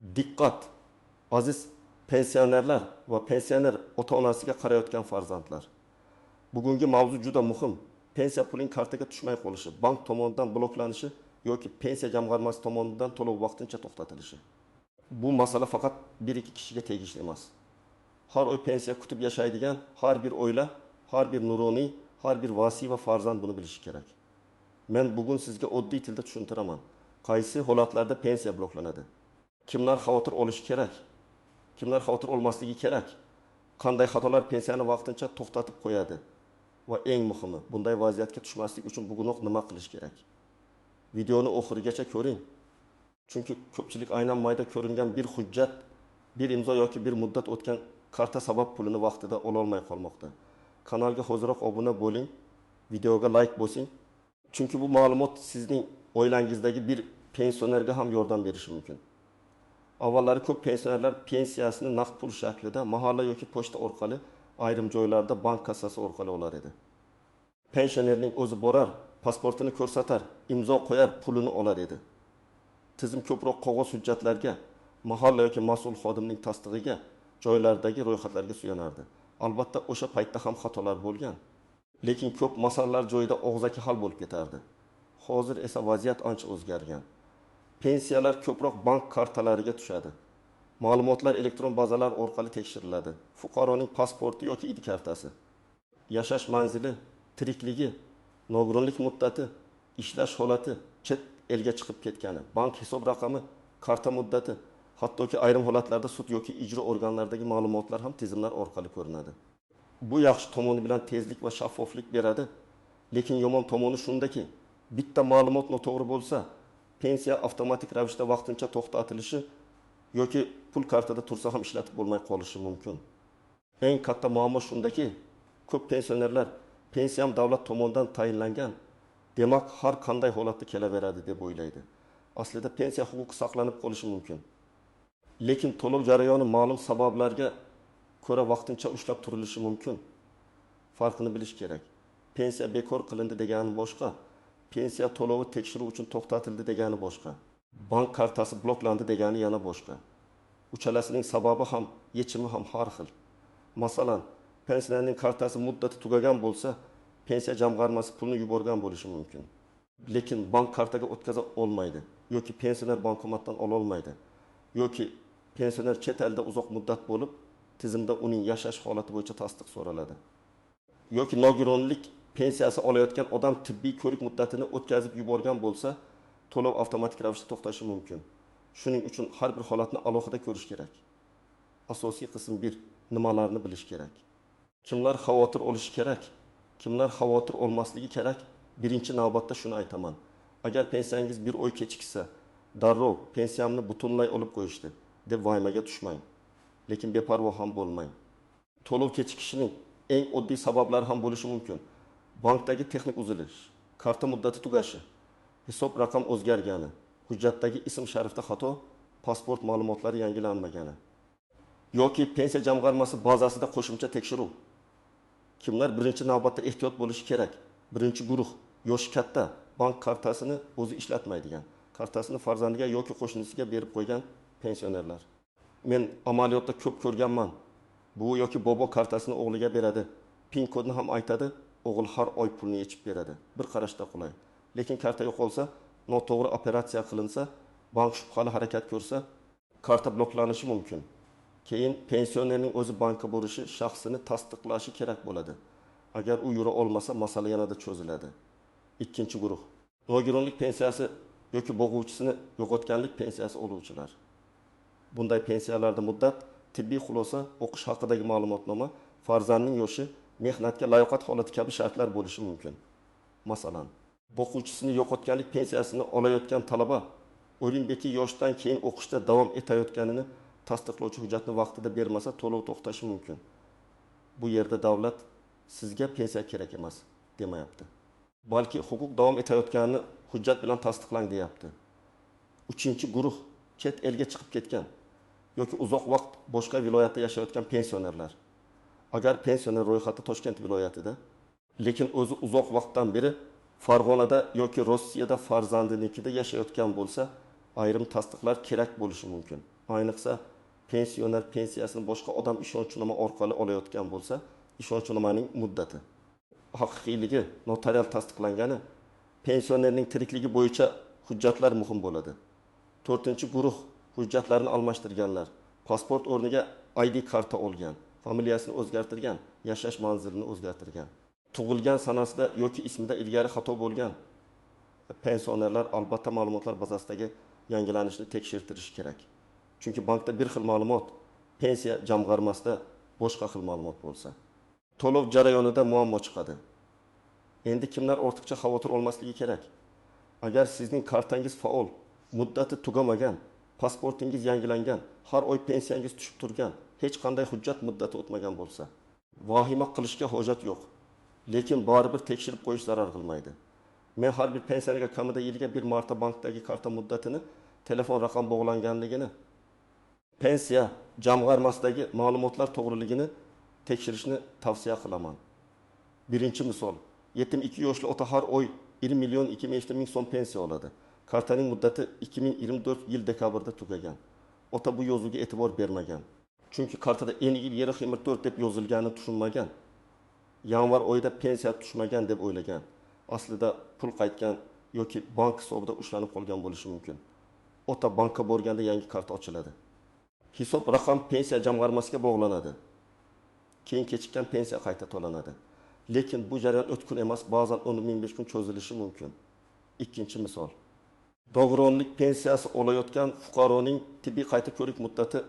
Diqqat! Aziz pensionerlar va pensioner ota-onasiga qarayotgan farzandlar. Bugungi mavzu juda muhim. Pensiya puling kartaga tushmay qolishi, bank tomonidan bloklanishi yoki pensiya jamg'armasi tomonidan to'lov vaqtincha to'xtatilishi. Bu masala faqat 1-2 kishiga tegishli emas. Har oy pensiya kutib yashaydigan har bir oila, har bir nuroniy, har bir vasiy va farzand buni bilishi kerak. Men bugun sizga oddiy tilda tushuntiraman. Qaysi holatlarda pensiya bloklanadi? Kimlar xavotir olishi kerak? Kimlar xavotir olmasligi kerak? Qanday xatolar pensiyani vaqtincha to'xtatib qo'yadi? Va eng muhimi, bunday vaziyatga tushmaslik uchun bugunoq nima qilish kerak? Videoni oxirigacha ko'ring. Chunki ko'pchilik aynan mayda ko'ringan bir hujjat, bir imzo yoki bir muddat o'tgan karta sabab pulini vaqtida ola olmay qolmoqda. Kanalga hoziroq obuna bo'ling, videoga like bosing. Chunki bu ma'lumot sizning oilangizdagi bir pensionerga ham yordam berishi mumkin. Avvallari ko'p pensionerlar pensiyasini naqd pul shaklida mahalla yoki pochta orqali ayrim joylarda bank kassasi orqali olar edi. Pensionerning o'zi borar, pasportini ko'rsatar, imzo qo'yar, pulini olar edi. Tizim ko'proq qog'oz hujjatlarga, mahalla yoki mas'ul xodimning tasdig'iga, joylardagi ro'yxatlarga suyanardi. Albatta o'sha paytda ham xatolar bo'lgan, lekin ko'p masalalar joyida og'zaki hal bo'lib ketardi. Hozir esa vaziyat ancha o'zgargan. Pensiyalar ko'proq bank kartalariga tushadi. Ma'lumotlar elektron bazalar orqali tekshiriladi. Fuqaroning pasporti yoki ID kartasi, yashash manzili, tirikligi, nogironlik muddati, ishlash holati, chet elga chiqib ketgani, bank hisob raqami, karta muddati, hattoki ayrim holatlarda sud yoki ijro organlaridagi ma'lumotlar ham tizimlar orqali ko'rinadi. Bu yaxshi tomoni bilan tezlik va shaffoflik beradi, lekin yomon tomoni shundaki, bitta ma'lumot noto'g'ri bo'lsa, pensiya avtomatik ravishda vaqtincha to'xtatilishi yoki pul kartada tursa ham ishlatib bo'lmay qolishi mumkin. Eng katta muammo shundaki, ko'p pensionerlar pensiyam davlat tomonidan tayinlangan, demak har qanday holatda kelaveradi deb o'ylaydi. Aslida pensiya huquqi saqlanib qolishi mumkin. Lekin to'lov jarayoni ma'lum sabablarga ko'ra vaqtincha ushlab turilishi mumkin. Farqini bilish kerak. Pensiya bekor qilindi degani boshqa, pensiya to'lovi tekshiruv uchun to'xtatildi degani boshqa. Bank kartasi bloklandi degani yana boshqa. Uchalasining sababi ham, yechimi ham har xil. Masalan, pensionerning kartasi muddati tugagan bo'lsa, pensiya jamg'armasi pulni yuborgan bo'lishi mumkin. Lekin bank kartaga o'tkaza olmaydi yoki pensioner bankomatdan ola olmaydi. Yoki pensioner chet elda uzoq muddat bo'lib, tizimda uning yashash holati bo'yicha tasdiq so'raladi. Yoki nogironlik pensiyasi olayotgan odam tibbiy ko'rik muddatini o'tkazib yuborgan bo'lsa, to'lov avtomatik ravishda to'xtashi mumkin. Shuning uchun har bir holatni alohida ko'rish kerak. Asosiy qism 1. Nimalarni bilish kerak? Kimlar xavotir olishi kerak? Kimlar xavotir olmasligi kerak? Birinchi navbatda shuni aytaman. Agar pensiyangiz bir oy kechiksa, darrov pensiyamni butunlay olib qo'yishdi deb vaymaga tushmang. Lekin beparvo ham bo'lmang. To'lov kechikishining eng oddiy sabablari ham bo'lishi mumkin. Bankdagi texnik uzilish, karta muddati tugashi, hisob raqam o'zgargani, hujjatdagi ism sharifda xato, pasport ma'lumotlari yangilanmagani yoki pensiya jamg'armasi bazasida qo'shimcha tekshiruv. Kimlar birinchi navbatda ehtiyot bo'lishi kerak? Birinchi guruh, yoshi katta, bank kartasini o'zi ishlatmaydigan, kartasini farzandiga yoki qo'shnisiga berib qo'ygan pensionerlar. Men amaliyotda ko'p ko'rganman. Bu yoki bobo kartasini o'g'liga beradi, PIN kodni ham aytadi, o'g'il har oy pulni yechib beradi. Bir qarashda qulay. Lekin karta yo'qolsa, noto'g'ri operatsiya qilinsa, bank shubhali harakat ko'rsa, karta bloklanishi mumkin. Keyin pensionerning o'zi bankka borishi, shaxsini tasdiqlashi kerak bo'ladi. Agar u yura olmasa, masala yanada cho'ziladi. Ikkinchi guruh, nogironlik pensiyasi yoki boquvchisini yo'qotganlik pensiyasi oluvchilar. Bunday pensiyalarda muddat, tibbiy xulosa, o'qish haqidagi ma'lumotnoma, farzandning yoshi, mehnatga layoqat holati kabi shartlar bo'lishi mumkin. Masalan, boquvchisini yo'qotganlik pensiyasini olayotgan talaba Olimpiki yoshdan keyin o'qishda davom etayotganini tasdiqlovchi hujjatni vaqtida bermasa, to'lov to'xtashi mumkin. Bu yerda davlat sizga pensiya kerak emas demayapti. Balki huquq davom etayotganini hujjat bilan tasdiqlang deyapti. Uchinchi guruh, chet elga chiqib ketgan yoki uzoq vaqt boshqa viloyatda yashayotgan pensionerlar. Agar pensioner ro'yxati Toshkent viloyatida, lekin o'zi uzoq vaqtdan beri Farg'onada yoki Rossiyada farzandinikida yashayotgan bo'lsa, ayrim tasdiqlar kerak bo'lishi mumkin. ayniqsa pensioner pensiyasini boshqa odam ishonchnoma orqali olayotgan bo'lsa, ishonchnomaning muddati, haqiqiyligi, notarial tasdiqlangani, pensionerning tirikligi bo'yicha hujjatlar muhim bo'ladi. 4-guruh hujjatlarini almashtirganlar, pasport o'rniga ID karta olgan, familiyasini o'zgartirgan, yashash manzilini o'zgartirgan, tug'ilgan sanasida yoki ismida ilgari xato bo'lgan pensionerlar albatta ma'lumotlar bazasidagi yangilanishni tekshirtirishi kerak. Chunki bankda bir xil ma'lumot, pensiya jamg'armasida boshqa xil ma'lumot bo'lsa, to'lov jarayonida muammo chiqadi. Endi kimlar ortiqcha xavotir olmasligi kerak? Agar sizning kartangiz faol, muddati tugamagan, pasportingiz yangilangan, har oy pensiyangiz tushib turgan, hech qanday hujjat muddati o'tmagan bo'lsa, vahima qilishga hojat yo'q. Lekin baribir tekshirib qo'yish zarar qilmaydi. Men har bir pensionerga kamida yiliga bir marta bankdagi karta muddatini, telefon raqam bog'langanligini, pensiya jamg'armasidagi ma'lumotlar to'g'riligini tekshirishni tavsiya qilaman. Birinchi misol, yetim 2 yoshli ota har oy 1.250.000 so'm pensiya oladi. Kartaning muddati 2024 yil dekabrda tugagan. Ota bu yozuvga e'tibor bermagan. Chunki kartada eni yil yeri 24 deb yozilganini tushunmagan. Yanvar oyida pensiya tushmagan deb o'ylagan. Aslida pul qaytgan yoki bank hisobida ushlanib qolgan bo'lishi mumkin. Ota bankka borganda yangi karta ochiladi. Hisob raqam pensiya jamg'armasiga bog'lanadi. Keyin kechikkan pensiya qayta to'lanadi. Lekin bu jarayon o'tkir emas, ba'zan 10-15 kun cho'zilishi mumkin. Ikkinchi misol. Nogironlik pensiyasi olayotgan fuqaroning tibbiy qayta ko'rik muddati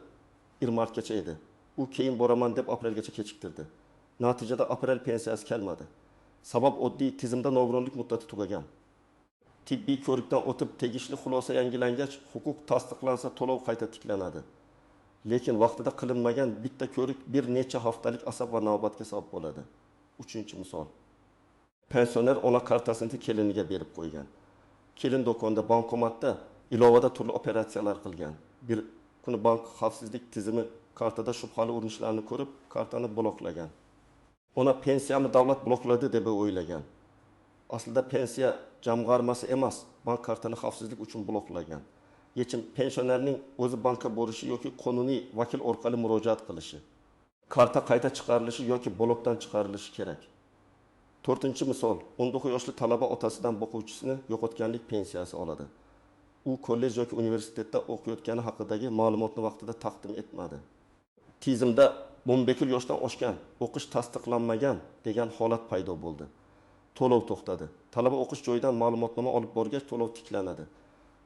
1 martgacha edi. U keyin boraman deb aprelgacha kechiktirdi. Natijada aprel pensiyasi kelmadi. Sabab oddiy, tizimda nogironlik muddati tugagan. Tibbiy ko'rikdan o'tib tegishli xulosa yangilangach, huquq tasdiqlansa to'lov qayta tiklanadi. Lekin vaqtida qilinmagan bitta ko'rik bir necha haftalik asab va navbatga sabab bo'ladi. Uchinchi misol. Pensioner ona kartasini keliniga berib qo'ygan. Kelin do'konda, bankomatda ilovada turli operatsiyalar qilgan. Bir kuni bank xavfsizlik tizimi kartada shubhali urinishlarni ko'rib, kartani bloklagan. Ona pensiyamni davlat blokladi deb o'ylagan. Aslida pensiya jamg'armasi emas, bank kartani xavfsizlik uchun bloklagan. Yechim pensionerning o'zi bankka borishi yoki qonuniy vakil orqali murojaat qilishi. Karta qayta chiqarilishi yoki blokdan chiqarilishi kerak. 4-misol, 19 yoshli talaba otasidan boquvchisini yo'qotganlik pensiyasi oladi. U kollej yoki universitetda o'qiyotgani haqidagi ma'lumotni vaqtida taqdim etmadi. Tizimda 11 yoshdan oshgan, o'qish tasdiqlanmagan degan holat paydo bo'ldi. To'lov to'xtadi. Talaba o'qish joyidan ma'lumotnoma olib borgach to'lov tiklanadi.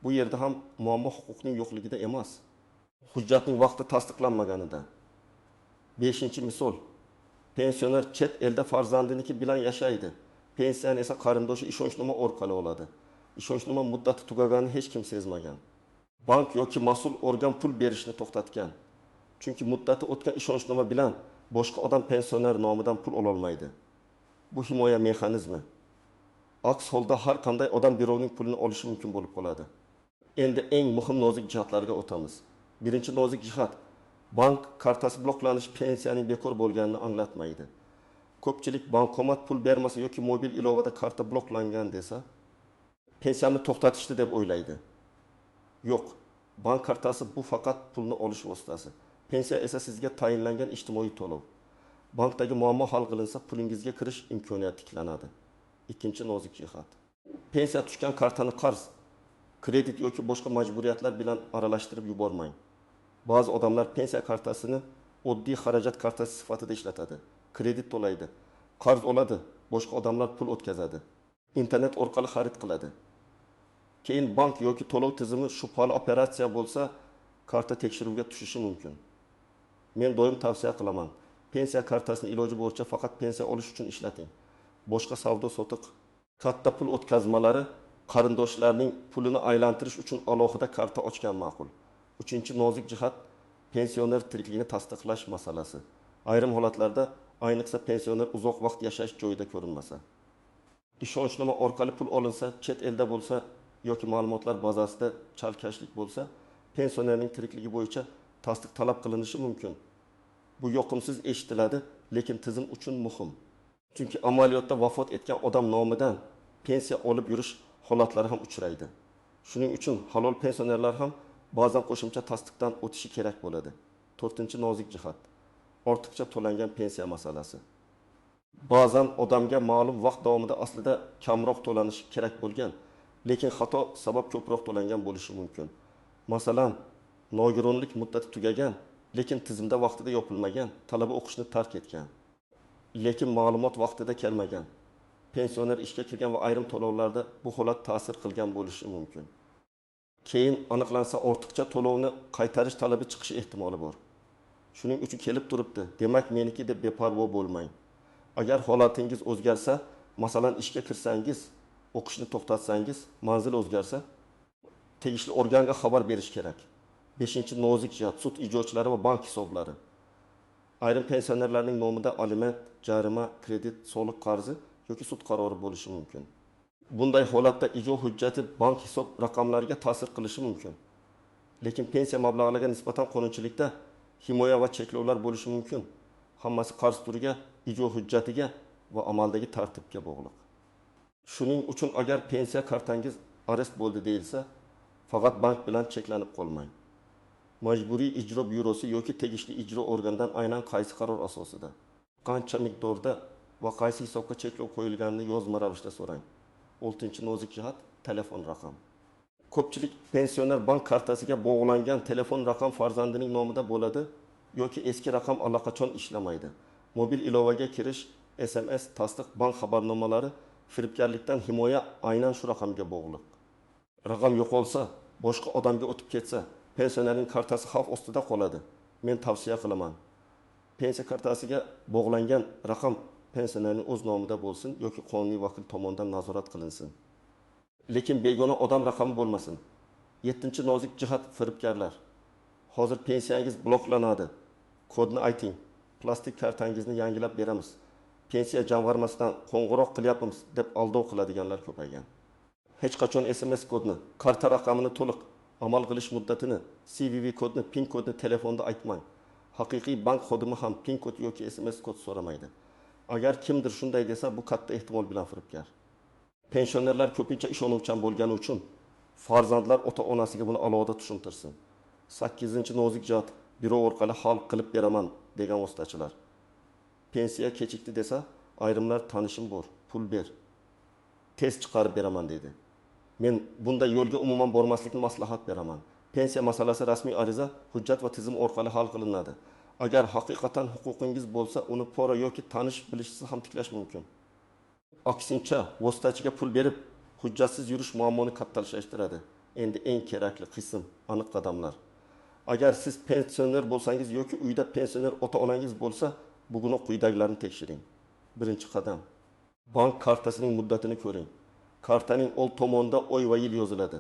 Bu yerda ham muammo huquqning yo'qligida emas, hujjatning vaqti tasdiqlanmaganida. 5-misol. Pensioner chet elda farzandiniki bilan yashaydi. Pensiyani esa qarindoshi ishonchnoma orqali oladi. Ishonchnoma muddati tugaganini hech kim sezmagan. Bank yoki mas'ul organ pul berishni to'xtatgan. Chunki muddati o'tgan ishonchnoma bilan boshqa odam pensioner nomidan pul ola olmaydi. Bu himoya mexanizmi. Aks holda har qanday odam birovning pulini olishi mumkin bo'lib qoladi. Endi eng muhim nozik jihatlarga o'tamiz. Birinchi nozik jihat, bank kartasi bloklanish pensiyaning bekor bo'lganini anglatmaydi. Ko'pchilik bankomat pul bermasa yoki mobil ilovada karta bloklangan desa, pensiyamni to'xtatishdi deb o'ylaydi. Yo'q, bank kartasi bu faqat pulni olish vositasi. Pensiya esa sizga tayinlangan ijtimoiy to'lov. Bankdagi muammo hal qilinsa, pulingizga kirish imkoniyati tiklanadi. Ikkinchi nozik jihat. Pensiya tushgan kartani qarz, kredit yoki boshqa majburiyatlar bilan aralashtirib yubormang. Ba'zi odamlar pensiya kartasini oddiy xarajat kartasi sifatida ishlatadi. Kredit to'laydi, qarz oladi, boshqa odamlar pul o'tkazadi. Internet orqali xarid qiladi. Keyin bank yoki to'lov tizimi shubhali operatsiya bo'lsa, karta tekshiruvga tushishi mumkin. Men doim tavsiya qilaman. Pensiya kartasini iloji bo'yicha faqat pensiya olish uchun ishlating. Boshqa savdo-sotiq, katta pul o'tkazmalari, qarindoshlarning pulini aylantirish uchun alohida karta ochgan ma'qul. Uchinchi nozik jihat, pensioner tirikligini tasdiqlash masalasi. Ayrim holatlarda, ayniqsa pensioner uzoq vaqt yashash joyida ko'rinmasa, ishonchnoma orqali pul olinsa, chet elda bo'lsa yoki ma'lumotlar bazasida chalkashlik bo'lsa, pensionerning tirikligi bo'yicha tasdiq talab qilinishi mumkin. Bu yoqimsiz eshitiladi, lekin tizim uchun muhim. Chunki amaliyotda vafot etgan odam nomidan pensiya olib yurish holatlari ham uchraydi. Shuning uchun halol pensionerlar ham ba'zan qo'shimcha tasdiqdan o'tishi kerak bo'ladi. 4-nozik jihat. Ortiqcha to'langan pensiya masalasi. Ba'zan odamga ma'lum vaqt davomida aslida kamroq to'lanishi kerak bo'lgan, lekin xato sabab ko'proq to'langan bo'lishi mumkin. Masalan, nogironlik muddati tugagan, lekin tizimda vaqtida yopilmagan, talaba o'qishni tark etgan, lekin ma'lumot vaqtida kelmagan. Pensioner ishga kirgan va ayrim to'lovlarda bu holat ta'sir qilgan bo'lishi mumkin. Keyin aniqlansa ortiqcha to'lovni qaytarish talabi chiqishi ehtimoli bor. Shuning uchun kelib turibdi, demak meniki deb beparvo bo'lmang. Agar holatingiz o'zgarsa, masalan ishga kirsangiz, o'qishni to'xtatsangiz, manzil o'zgarsa, tegishli organga xabar berish kerak. 5-nozik jihat, sud ijrochilari va bank hisoblari. Ayrim pensionerlarning nomida aliment, jarima, kredit, soliq qarzi yoki sud qarori bo'lishi mumkin. Bunday holatda ijro hujjati bank hisob raqamlariga ta'sir qilishi mumkin. Lekin pensiya mablag'lariga nisbatan qonunchilikda himoya va cheklovlar bo'lishi mumkin. Hammasi qarz turiga, ijro hujjatiga va amaldagi tartibga bog'liq. Shuning uchun agar pensiya kartangiz arest bo'ldi deyilsa, faqat bank bilan cheklanib qolmang. Majburiy ijro byurosi yoki tegishli ijro organidan aynan qaysi qaror asosida, qancha miqdorda va qaysi hisobga cheklov qo'yilganini yozma ravishda so'rang. 6-nozik jihat, telefon raqam. Ko'pchilik pensioner bank kartasiga bog'langan telefon raqam farzandining nomida bo'ladi yoki eski raqam allaqachon ishlamaydi. Mobil ilovaga kirish, SMS, tasdiq, bank xabarnomalari, firibgarlikdan himoya aynan shu raqamga bog'liq. Raqam yo'qolsa, boshqa odamga o'tib ketsa, pensionerning kartasi xavf ostida qoladi. Men tavsiya qilaman. Pensiya kartasiga bog'langan raqam pensionerning o'z nomida bo'lsin yoki qonuniy vakil tomonidan nazorat qilinsin. Lekin begona odam raqami bo'lmasin. 7-nozik jihat, firibgarlar. Hozir pensiyangiz bloklanadi. Kodni ayting. Plastik kartangizni yangilab beramiz. Pensiya jamg'armasidan qo'ng'iroq qilyapmiz deb aldov qiladiganlar ko'paygan. Hech qachon SMS kodni, karta raqamini to'liq, amal qilish muddatini, CVV kodni, PIN kodni telefonda aytmang. Haqiqiy bank xodimi ham PIN kod yoki SMS kod so'ramaydi. Agar kimdir shunday desa, bu katta ehtimol bilan firibgar. Pensionerlar ko'pincha ishonuvchan bo'lgani uchun farzandlar ota-onasiga buni alohida tushuntirsin. 8-nozik jihat, biro orqali hal qilib beraman degan vositachilar. Pensiya kechikdi desa, ayrimlar tanishim bor, pul ber. Test chiqarib beraman dedi. Men bunday yo'lga umuman bormaslikni maslahat beraman. Pensiya masalasi rasmiy ariza, hujjat va tizim orqali hal qilinadi. Agar haqiqatan huquqingiz bo'lsa, uni pora yoki tanish bilishsiz ham tiklash mumkin. Aksincha, vositachiga pul berib, hujjatsiz yurish muammoni kattalashtiradi. Endi eng kerakli qism, aniq qadamlar. Agar siz pensioner bo'lsangiz yoki uyda pensioner ota-onangiz bo'lsa, bugun quyidagilarni tekshiring. Birinchi qadam. Bank kartasining muddatini ko'ring. Kartaning old tomonida oy va yil yoziladi.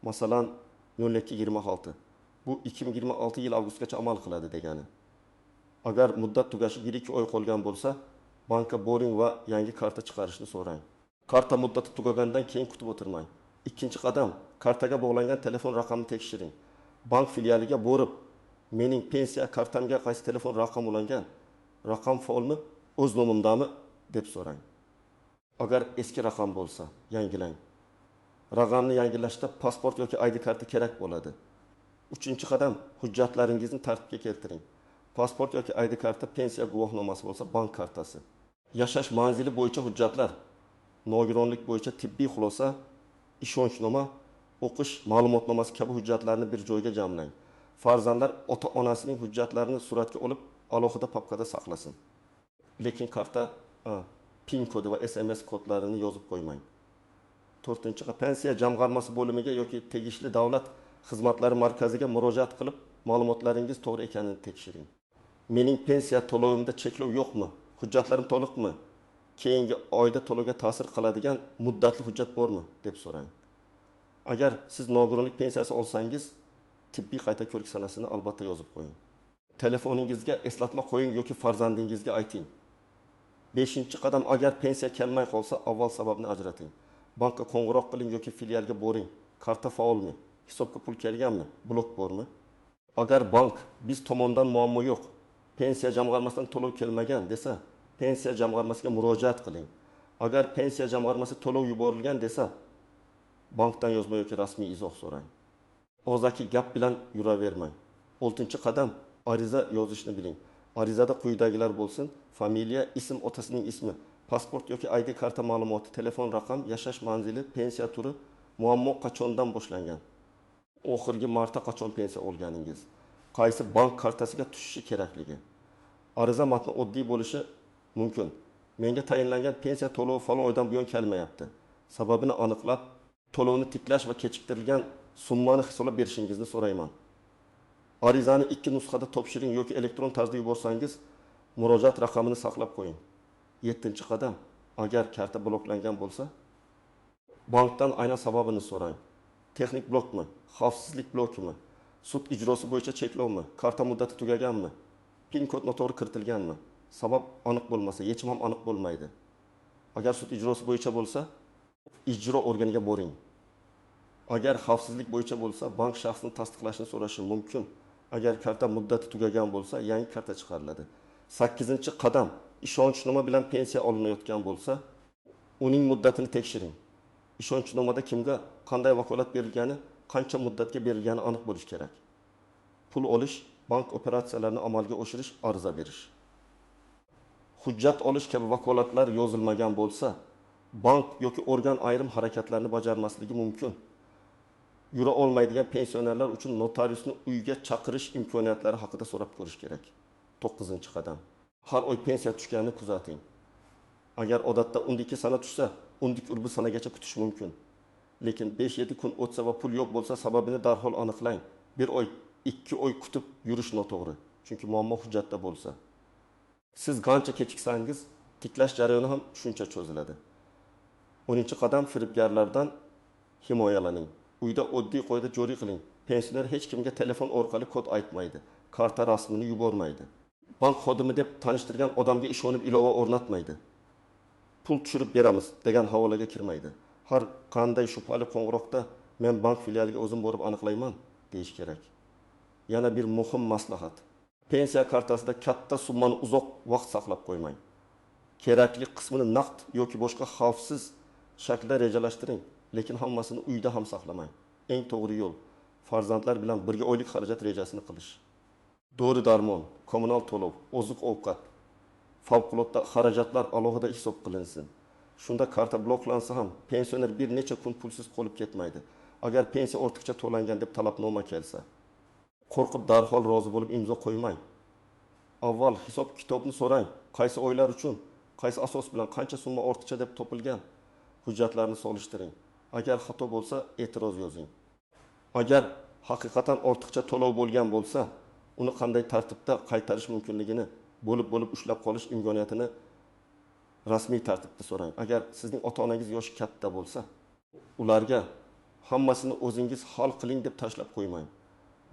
Masalan, 0226. Bu 2026 yil avgustgacha amal qiladi degani. Agar muddat tugashi 1-2 oy qolgan bo'lsa, bankka boring va yangi karta chiqarishni so'rang. Karta muddati tugagandan keyin kutib o'tirmang. Ikkinchi qadam, kartaga bog'langan telefon raqamini tekshiring. Bank filialiga borib, mening pensiya kartamga qaysi telefon raqam ulangan? Raqam faolmi? O'z nomimdami? deb so'rang. Agar eski raqam bo'lsa, yangilang. Raqamni yangilashda pasport yoki ID karti kerak bo'ladi. Uchinchi qadam, hujjatlaringizni tartibga keltiring. Pasport yoki ID karta, pensiya guvohnomasi bo'lsa, bank kartasi. Yashash manzili bo'yicha hujjatlar, nogironlik bo'yicha tibbiy xulosa, ishonchnoma, o'qish ma'lumotnomasi kabi hujjatlarni bir joyga jamlang. Farzandlar ota-onasining hujjatlarini suratga olib, alohida papkada saqlasin. Lekin karta, PIN kodi va SMS kodlarini yozib qo'ymang. 4-chi, pensiya jamg'armasi bo'limiga yoki tegishli davlat xizmatlari markaziga murojaat qilib, ma'lumotlaringiz to'g'ri ekanini tekshiring. Mening pensiya to'lovimda cheklov yo'qmi? Hujjatlarim to'liqmi? Keyingi oyda to'lovga ta'sir qiladigan muddatli hujjat bormi? deb so'rang. Agar siz nogironlik pensiyasi olsangiz, tibbiy qayta ko'rik sanasini albatta yozib qo'ying. Telefoningizga eslatma qo'ying yoki farzandingizga ayting. 5-chi qadam, agar pensiya kelmay qolsa, avval sababni ajrating. Bankka qo'ng'iroq qiling yoki filialga boring. Karta faolmi? Hisobga pul kelganmi? Blok bormi? Agar bank biz tomondan muammo yo'q, pensiya jamg'armasidan to'lov kelmagan desa, pensiya jamg'armasiga murojaat qiling. Agar pensiya jamg'armasi to'lov yuborilgan desa, bankdan yozma yoki rasmiy izoh so'rang. Og'zaki gap bilan yuravermang. 6-qadam ariza yozishni biling. Arizada quyidagilar bo'lsin: familiya, ism, otasining ismi, pasport yoki ID karta ma'lumoti, telefon raqam, yashash manzili, pensiya turi, muammo qachondan boshlangan, oxirgi marta qachon pensiya olganingiz, qaysi bank kartasiga tushishi kerakligi. Ariza matni oddiy bo'lishi mumkin. Menga tayinlangan pensiya to'lovi falon oydan buyon kelmayapti. Sababini aniqlab, to'lovni tiklash va kechiktirilgan summani hisoblab berishingizni so'rayman. Arizani 2 nusxada topshiring yoki elektron tarzda yuborsangiz, murojaat raqamini saqlab qo'ying. 7-qadam, agar karta bloklangan bo'lsa, bankdan aynan sababini so'rang. Texnik blokmi, xavfsizlik blokimi, sud ijrosi bo'yicha cheklovmi, karta muddati tugaganmi, PIN kod noto'g'ri kiritilganmi? Sabab aniq bo'lmasa, yechim ham aniq bo'lmaydi. Agar sud ijrosi bo'yicha bo'lsa, ijro organiga boring. Agar xavfsizlik bo'yicha bo'lsa, bank shaxsni tasdiqlashni so'rashi mumkin. Agar karta muddati tugagan bo'lsa, yangi karta chiqariladi. 8-qadam, ishonchnoma bilan pensiya olinayotgan bo'lsa, uning muddatini tekshiring. Ishonchnomada kimga qanday vakolat berilgani, qancha muddatga berilgani aniq bo'lishi kerak. Pul olish, bank operatsiyalarini amalga oshirish, ariza berish. Hujjat olish kabi vakolatlar yozilmagan bo'lsa, bank yoki organ ayrim harakatlarni bajarmasligi mumkin. Yura olmaydigan pensionerlar uchun notariusni uyga chaqirish imkoniyatlari haqida so'rab ko'rish kerak. 9-qadam. Har oy pensiya tushganini kuzating. Agar odatda 12 sana tushsa, 12 sanagacha kutish mumkin. Lekin 5-7 kun o'tsa va pul yo'q bo'lsa, sababini darhol aniqlang. 1 oy, 2 oy kutib yurish noto'g'ri. Chunki muammo hujjatda bo'lsa. Siz qancha kechiksangiz, tiklash jarayoni ham shuncha cho'ziladi. 10-qadam, firibgarlardan himoyalaning. Uyda oddiy qoida joriy qiling. Pensioner hech kimga telefon orqali kod aytmaydi. Karta rasmini yubormaydi. Bank xodimi deb tanishtirgan odamga ishonib ilova o'rnatmaydi. Pul tushirib beramiz degan havolaga kirmaydi. Har qanday shubhali qo'ng'iroqda men bank filialiga o'zim borib aniqlayman deyish kerak. Yana bir muhim maslahat. Pensiya kartasida katta summani uzoq vaqt saqlab qo'ymang. Kerakli qismini naqd yoki boshqa xavfsiz shaklda rejalashtiring, lekin hammasini uyda ham saqlamang. Eng to'g'ri yo'l farzandlar bilan birga oylik xarajat rejasini qilish. Dori-darmon, kommunal to'lov, oziq-ovqat, favqulodda xarajatlar alohida hisob qilinsin. Shunda karta bloklansa ham pensioner bir necha kun pulsiz qolib ketmaydi. Agar pensiya ortiqcha to'langan deb talabnoma kelsa, qo'rqib darhol rozi bo'lib imzo qo'ymang. Avval hisob kitobni so'rang. Qaysi oylar uchun, qaysi asos bilan qancha summa ortiqcha deb topilgan? Hujjatlarni solishtiring. Agar xato bo'lsa, e'tiroz yozing. Agar haqiqatan ortiqcha to'lov bo'lgan bo'lsa, uni qanday tartibda qaytarish mumkinligini, bo'lib ushlab qolish imkoniyatini rasmiy tartibda so'rang. Agar sizning ota-onangiz yoshi katta bo'lsa, ularga hammasini o'zingiz hal qiling deb tashlab qo'ymang.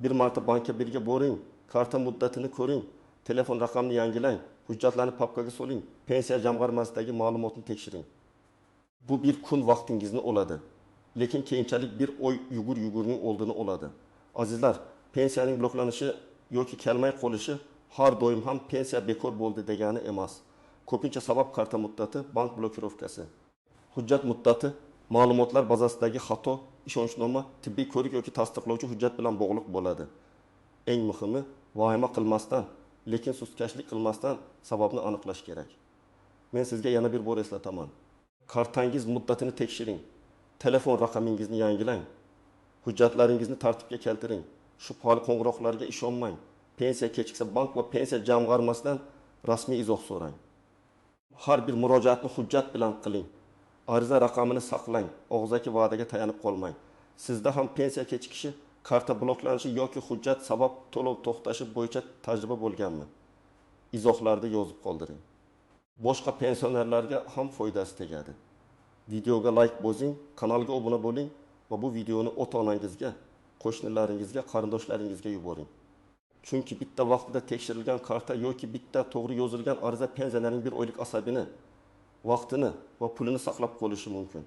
Bir marta bankka birga boring, karta muddatini ko'ring, telefon raqamini yangilang, hujjatlarni papkaga soling, pensiya jamg'armasidagi ma'lumotni tekshiring. Bu bir kun vaqtingizni oladi, lekin keyinchalik bir oy yugurning oldini oladi. Azizlar, pensiyaning bloklanishi yoki kelmay qolishi har doim ham pensiya bekor bo'ldi degani emas. Ko'pincha sabab karta muddati, bank blokirovkasi. Hujjat muddati ma'lumotlar bazasidagi xato, ishonchnoma, tibbiy ko'rik yoki tasdiqlovchi hujjat bilan bog'liq bo'ladi. Eng muhimi, vahima qilmasdan, lekin sustkashlik qilmasdan sababni aniqlash kerak. Men sizga yana bir bor eslataman. Kartangiz muddatini tekshiring. Telefon raqamingizni yangilang. Hujjatlaringizni tartibga keltiring. Shubhali qo'ng'iroqlarga ishonmang. Pensiya kechiksa bank va pensiya jamg'armasidan rasmiy izoh so'rang. Har bir murojaatni hujjat bilan qiling. Ariza raqamini saqlang, og'zaki va'daga tayanib qolmang. Sizda ham pensiya kechikishi, karta bloklanishi yoki hujjat sabab to'lov to'xtashi bo'yicha tajriba bo'lganmi? Izohlarda yozib qoldiring. Boshqa pensionerlarga ham foydasi tegadi. Videoga like bosing, kanalga obuna bo'ling va bu videoni ota-onangizga, qo'shnilaringizga, qarindoshlaringizga yuboring. Chunki bitta vaqtida tekshirilgan karta yoki bitta to'g'ri yozilgan ariza pensionerning bir oylik asabini, vaqtini va pulini saqlab qolishi mumkin.